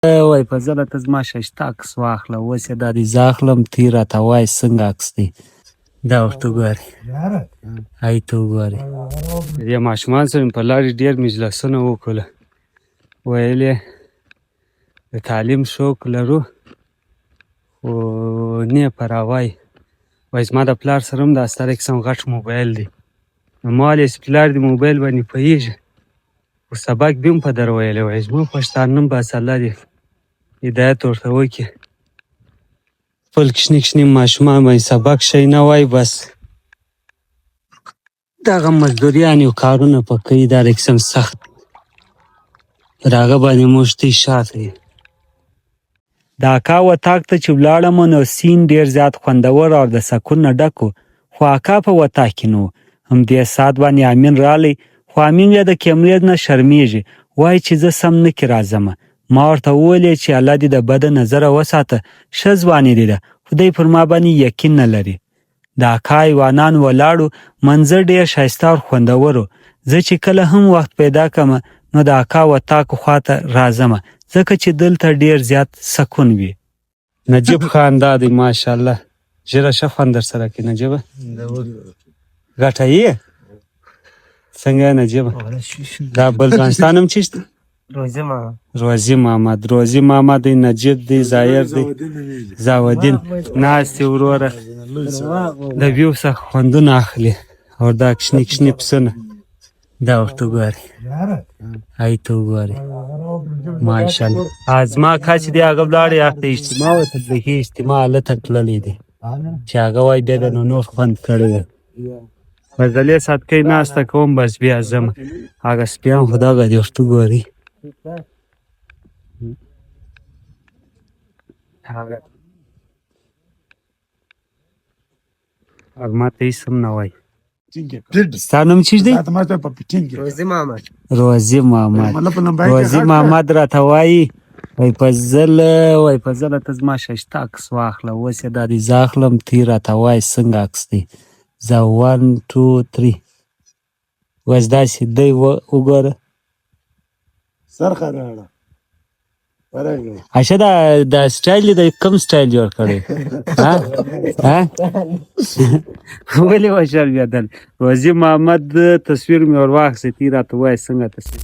وای په زړه ته زما ښایسته عکس واخله، اوس یې دا دی زه اخلم ته یې راته وایې څنګه عکس دی. دا ورته وګورئ، هی ته وګورئ. دې ماشومان سره مې په لارې ډېر مجلسونه وکړله، ویل یې د تعلیم شوق لرو خو نه یې پراوی. وایي زما د پلار سره هم د استر اکسم غټ موبایل دی. نو ما ویل چې پلار دې موبایل باندې پوهېږي خو سبق دې هم په در ویلی. وایي زموږ پښتانه هم بس الله دې هدایت ورته وکړي. خپل کوچني کوچني ماشومان باندې سبق شی نه وایي، بس دغه مزدوریان او کارونه په کوي. دا اکسم سخت پر هغه باندې موږ ته شاته یو. د اکا وطاق ته چې ولاړم نو سیند ډېر زیات خوندور او د سکون نه ډک و، خو اکا په وطاق کې نه و. همدې ساعت باندې امین رالی، خو امین بیا د کیمرې نه شرمیږي، وایي چې زه سم نه کې راځمه. ما ورته وویلې چې الله دې د بده نظره وساته، ښه ځواني دې ده، خدای پر ما باندې یقین نه لري. د اکا ایوانان ولاړو، منظر ډېر ښایسته او خوندور و. زه چې کله هم وخت پیدا کړم نو د اکا وطاق خواته راځمه، ځکه چې دلته ډېر زیات سکون وي. نجیب خان دا دی ماشاءالله، ژیره ښه خوند در سره کوي. نجیبه ګټه یې څنګه یې نجیبه؟ دا بلغانستان هم چیشته؟ روزي محمد دی، نجیب دی، زایر دی، زاودین ناست دی وروره د ویو څخه خوندونه اخلي. او دا کشني کشني پسونه دا ورته وګورئ، هی ته وګورئ ماشاءالله. زما اکا چې دی هغه ولاړی هغه ته اجتماع وه، تبلیغي اجتماع هلته تللی دی چې هغه وایي بیا به نو نور خوند کړی دی. مزلې ساتکۍ ناسته کوم، بس بیا ځم. هغه سپیان خو دغه دی ورته وګورئ. هغه ما ته هېڅ هم نه وایي. ستا نوم چیش دی؟ روزي محمد راته وایي وایي په زله ته زما ښایسته عکس واخله، اوس یې دا دی زه اخلم ته یې راته وایې څنګه عکس دی. زه 1 2 3 اوس داسې دی وګوره. اشه دا سټایل دی، کوم سټایل جوړ کړی؟ ولې وشرمېدل؟ روزي محمد تصویر مې ور واخیستی، راته وایه څنګه تصویر